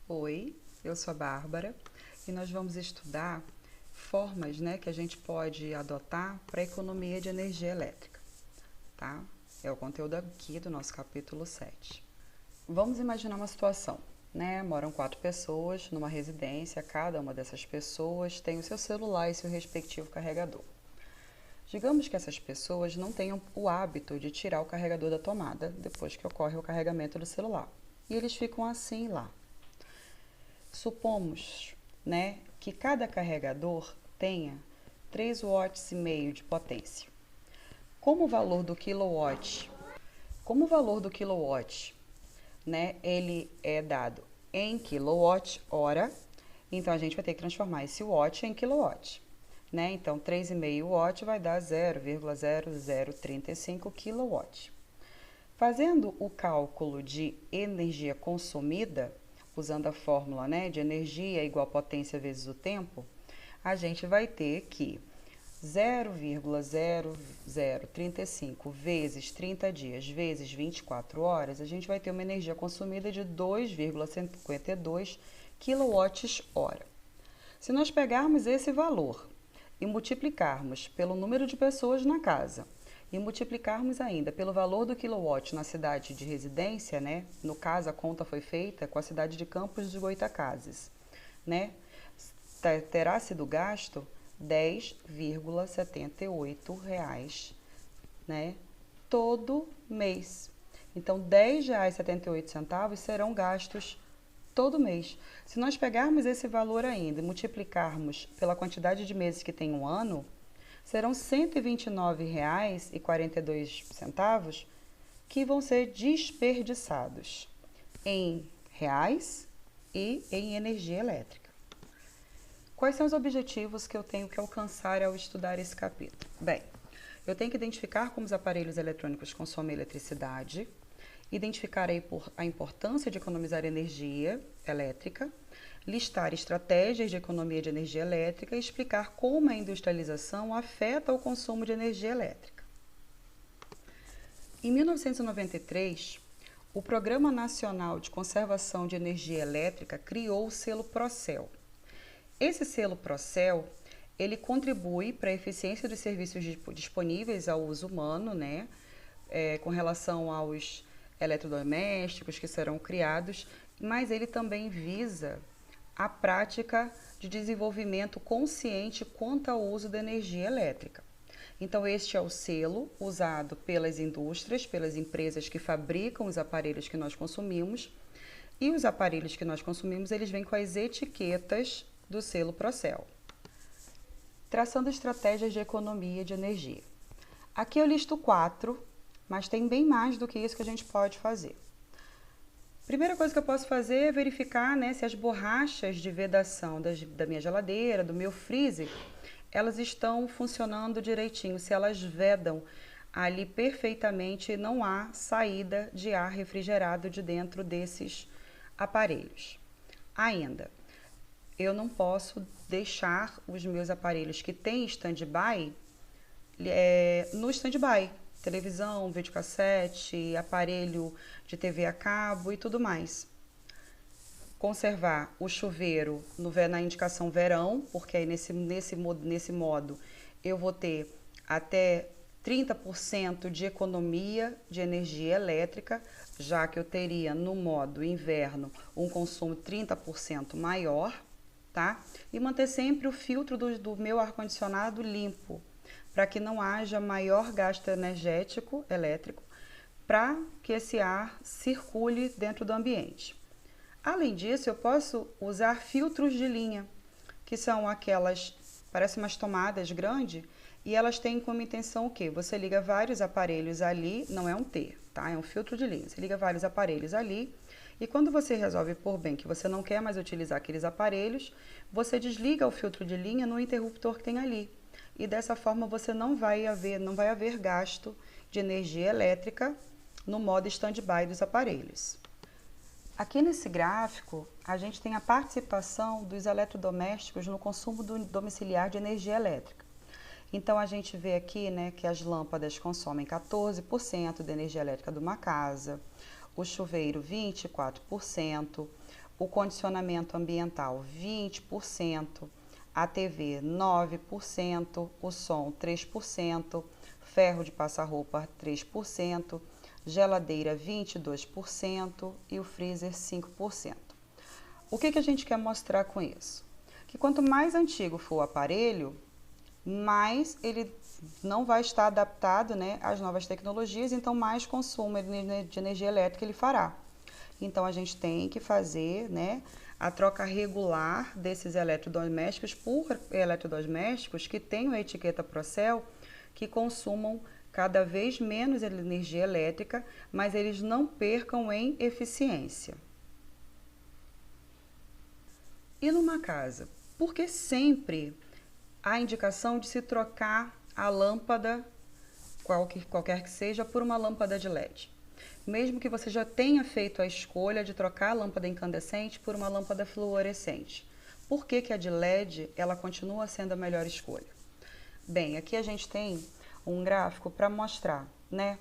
Oi, eu sou a Bárbara e nós vamos estudar formas, que a gente pode adotar para economia de energia elétrica, tá? É o conteúdo aqui do nosso capítulo 7. Vamos imaginar uma situação, Moram 4 pessoas numa residência, cada uma dessas pessoas tem o seu celular e seu respectivo carregador. Digamos que essas pessoas não tenham o hábito de tirar o carregador da tomada depois que ocorre o carregamento do celular. E eles ficam assim lá. Supomos, que cada carregador tenha 3,5 watts de potência. Como o valor do kilowatt, ele é dado em quilowatt-hora, então a gente vai ter que transformar esse watt em quilowatt, Então 3,5 watt vai dar 0,0035 kW. Fazendo o cálculo de energia consumida, usando a fórmula de energia igual potência vezes o tempo, a gente vai ter que 0,0035 vezes 30 dias vezes 24 horas, a gente vai ter uma energia consumida de 2,52 kWh. Se nós pegarmos esse valor e multiplicarmos pelo número de pessoas na casa, e multiplicarmos ainda pelo valor do quilowatt na cidade de residência, No caso, a conta foi feita com a cidade de Campos dos Goytacazes, Terá sido gasto R$ 10,78, Todo mês. Então, R$ 10,78 serão gastos todo mês. Se nós pegarmos esse valor ainda e multiplicarmos pela quantidade de meses que tem um ano, serão R$ 129,42 que vão ser desperdiçados em reais e em energia elétrica. Quais são os objetivos que eu tenho que alcançar ao estudar esse capítulo? Bem, eu tenho que identificar como os aparelhos eletrônicos consomem eletricidade, identificar a importância de economizar energia elétrica, listar estratégias de economia de energia elétrica e explicar como a industrialização afeta o consumo de energia elétrica. Em 1993, o Programa Nacional de Conservação de Energia Elétrica criou o selo Procel. Esse selo Procel, ele contribui para a eficiência dos serviços disponíveis ao uso humano, com relação aos eletrodomésticos que serão criados, mas ele também visa a prática de desenvolvimento consciente quanto ao uso da energia elétrica. Então, este é o selo usado pelas indústrias, pelas empresas que fabricam os aparelhos que nós consumimos, e os aparelhos que nós consumimos, eles vêm com as etiquetas do selo Procel. Traçando estratégias de economia de energia. Aqui eu listo 4, mas tem bem mais do que isso que a gente pode fazer. Primeira coisa que eu posso fazer é verificar se as borrachas de vedação da minha geladeira, do meu freezer, elas estão funcionando direitinho, se elas vedam ali perfeitamente e não há saída de ar refrigerado de dentro desses aparelhos. Ainda, eu não posso deixar os meus aparelhos que têm stand-by no stand-by. Televisão, videocassete, aparelho de TV a cabo e tudo mais. Conservar o chuveiro na indicação verão, porque aí nesse modo eu vou ter até 30% de economia de energia elétrica, já que eu teria no modo inverno um consumo 30% maior, tá? E manter sempre o filtro do meu ar-condicionado limpo, para que não haja maior gasto energético elétrico, para que esse ar circule dentro do ambiente. Além disso, eu posso usar filtros de linha, que são aquelas, parecem umas tomadas grandes, e elas têm como intenção o quê? Você liga vários aparelhos ali, não é um T, tá? É um filtro de linha. Você liga vários aparelhos ali, e quando você resolve por bem que você não quer mais utilizar aqueles aparelhos, você desliga o filtro de linha no interruptor que tem ali. E dessa forma você não vai haver gasto de energia elétrica no modo stand-by dos aparelhos. Aqui nesse gráfico, a gente tem a participação dos eletrodomésticos no consumo domiciliar de energia elétrica. Então, a gente vê aqui que as lâmpadas consomem 14% da energia elétrica de uma casa, o chuveiro 24%, o condicionamento ambiental 20%, a TV 9%, o som 3%, ferro de passar roupa 3%, geladeira 22% e o freezer 5%. O que a gente quer mostrar com isso? Que quanto mais antigo for o aparelho, mais ele não vai estar adaptado, né, às novas tecnologias, então mais consumo de energia elétrica ele fará. Então a gente tem que fazer, né, a troca regular desses eletrodomésticos por eletrodomésticos que tenham a etiqueta Procel, que consumam cada vez menos energia elétrica, mas eles não percam em eficiência. E numa casa, por que sempre a indicação de se trocar a lâmpada, qualquer que seja, por uma lâmpada de LED? Mesmo que você já tenha feito a escolha de trocar a lâmpada incandescente por uma lâmpada fluorescente. Por que a de LED ela continua sendo a melhor escolha? Bem, aqui a gente tem um gráfico para mostrar, né,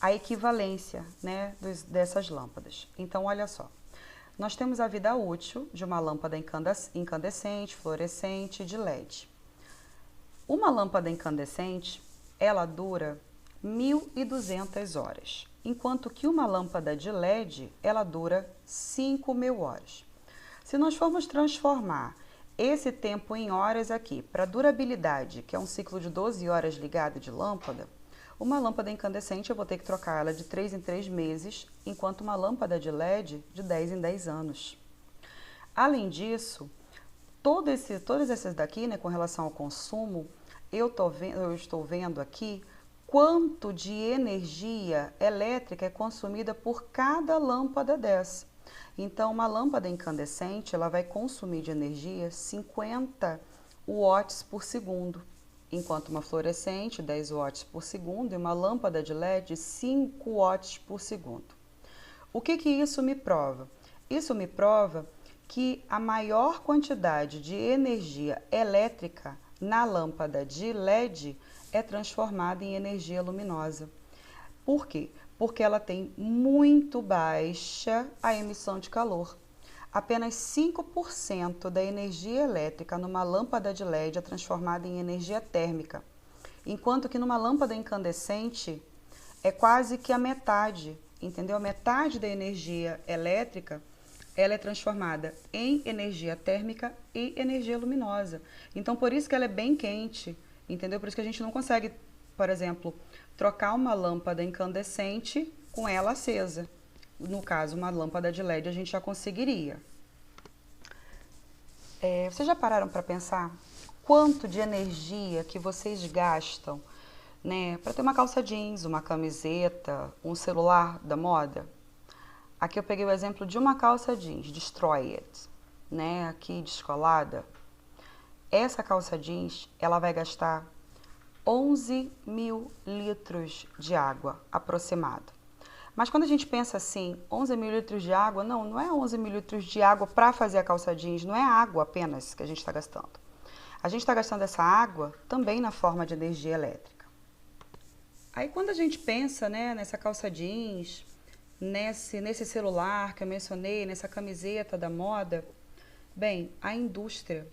a equivalência, né, dessas lâmpadas. Então, olha só. Nós temos a vida útil de uma lâmpada incandescente, fluorescente, de LED. Uma lâmpada incandescente, ela dura 1.200 horas, enquanto que uma lâmpada de LED, ela dura 5.000 horas. Se nós formos transformar esse tempo em horas aqui para durabilidade, que é um ciclo de 12 horas ligado de lâmpada, uma lâmpada incandescente eu vou ter que trocar ela de 3 em 3 meses, enquanto uma lâmpada de LED de 10 em 10 anos. Além disso, todas essas daqui, né, com relação ao consumo, eu estou vendo aqui quanto de energia elétrica é consumida por cada lâmpada dessa. Então, uma lâmpada incandescente, ela vai consumir de energia 50 watts por segundo, enquanto uma fluorescente 10 watts por segundo e uma lâmpada de LED 5 watts por segundo. O que isso me prova? Isso me prova que a maior quantidade de energia elétrica na lâmpada de LED é transformada em energia luminosa. Por quê? Porque ela tem muito baixa a emissão de calor. Apenas 5% da energia elétrica numa lâmpada de LED é transformada em energia térmica, enquanto que numa lâmpada incandescente é quase que a metade, entendeu? A metade da energia elétrica ela é transformada em energia térmica e energia luminosa. Então, por isso que ela é bem quente, entendeu? Por isso que a gente não consegue, por exemplo, trocar uma lâmpada incandescente com ela acesa. No caso, uma lâmpada de LED a gente já conseguiria. Vocês já pararam para pensar quanto de energia que vocês gastam, né, para ter uma calça jeans, uma camiseta, um celular da moda? Aqui eu peguei o exemplo de uma calça jeans, Destroyed, né, aqui descolada. Essa calça jeans, ela vai gastar 11.000 litros de água aproximado. Mas quando a gente pensa assim, 11.000 litros de água, não é 11.000 litros de água para fazer a calça jeans, não é água apenas que a gente está gastando. A gente está gastando essa água também na forma de energia elétrica. Aí quando a gente pensa, né, nessa calça jeans, nesse celular que eu mencionei, nessa camiseta da moda, bem, a indústria,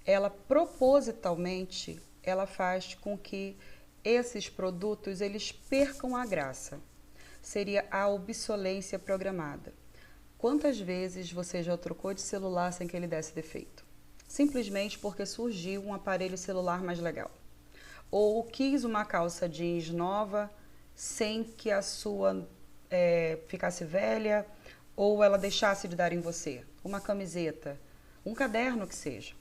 ela propositalmente, ela faz com que esses produtos, eles percam a graça. Seria a obsolescência programada. Quantas vezes você já trocou de celular sem que ele desse defeito? Simplesmente porque surgiu um aparelho celular mais legal. Ou quis uma calça jeans nova sem que a sua ficasse velha ou ela deixasse de dar em você. Uma camiseta, um caderno que seja.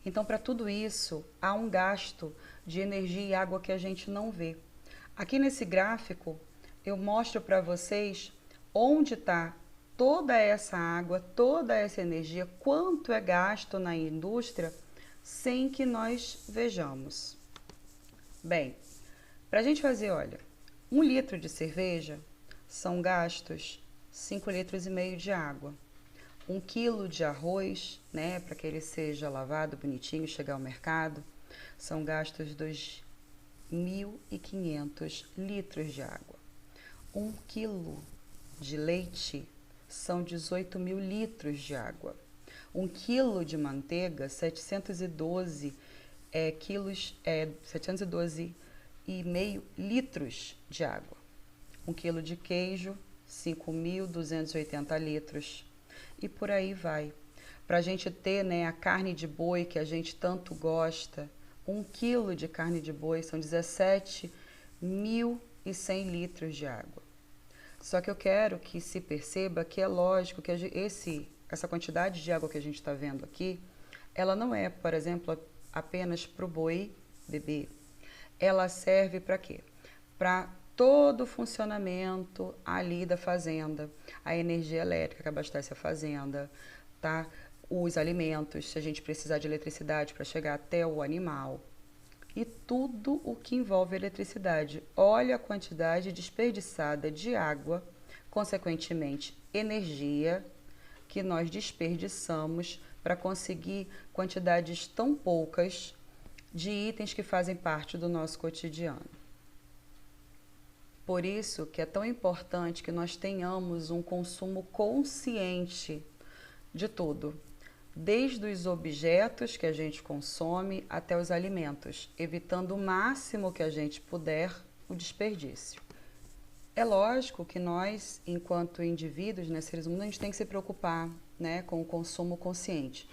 Então, para tudo isso, há um gasto de energia e água que a gente não vê. Aqui nesse gráfico, eu mostro para vocês onde está toda essa água, toda essa energia, quanto é gasto na indústria sem que nós vejamos. Bem, para a gente fazer, olha, 1 litro de cerveja são gastos 5,5 litros de água. 1 quilo de arroz, né, para que ele seja lavado bonitinho, chegar ao mercado, são gastos 2.500 litros de água. 1 quilo de leite são 18 mil litros de água. 1 quilo de manteiga, 712 e meio litros de água. 1 quilo de queijo, 5.280 litros. E por aí vai. Para a gente ter, né, a carne de boi que a gente tanto gosta, 1 quilo de carne de boi são 17.100 litros de água. Só que eu quero que se perceba que é lógico que essa quantidade de água que a gente está vendo aqui, ela não é, por exemplo, apenas para o boi beber. Ela serve para quê? Para todo o funcionamento ali da fazenda, a energia elétrica que abastece a fazenda, tá? Os alimentos, se a gente precisar de eletricidade para chegar até o animal. E tudo o que envolve eletricidade. Olha a quantidade desperdiçada de água, consequentemente energia, que nós desperdiçamos para conseguir quantidades tão poucas de itens que fazem parte do nosso cotidiano. Por isso que é tão importante que nós tenhamos um consumo consciente de tudo, desde os objetos que a gente consome até os alimentos, evitando o máximo que a gente puder o desperdício. É lógico que nós, enquanto indivíduos, né, seres humanos, a gente tem que se preocupar, né, com o consumo consciente.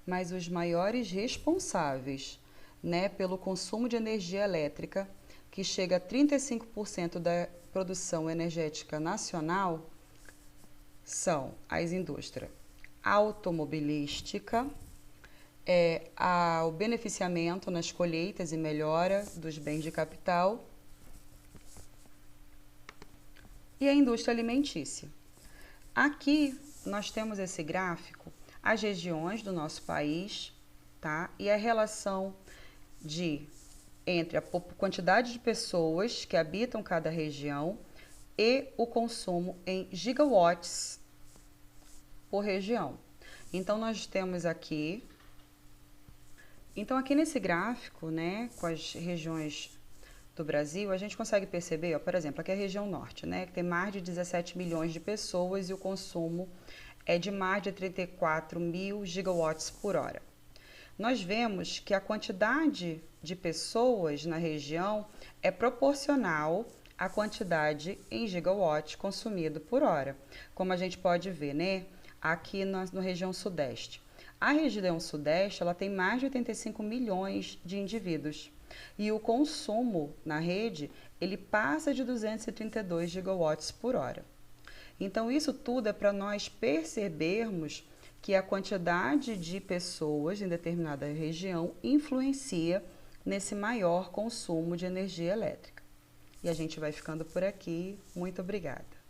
Mas os maiores responsáveis, né, pelo consumo de energia elétrica, que chega a 35% da produção energética nacional, são as indústrias automobilística, o beneficiamento nas colheitas e melhora dos bens de capital e a indústria alimentícia. Aqui nós temos esse gráfico, as regiões do nosso país, tá? E a relação entre a quantidade de pessoas que habitam cada região e o consumo em gigawatts por região. Então nós temos aqui, nesse gráfico, né, com as regiões do Brasil, a gente consegue perceber, ó, por exemplo, aqui é a região norte, né, que tem mais de 17 milhões de pessoas e o consumo é de mais de 34 mil gigawatts por hora. Nós vemos que a quantidade de pessoas na região é proporcional à quantidade em gigawatt consumido por hora. Como a gente pode ver, né, aqui na região sudeste. A região sudeste ela tem mais de 85 milhões de indivíduos. E o consumo na rede, ele passa de 232 gigawatts por hora. Então, isso tudo é para nós percebermos que a quantidade de pessoas em determinada região influencia nesse maior consumo de energia elétrica. E a gente vai ficando por aqui. Muito obrigada.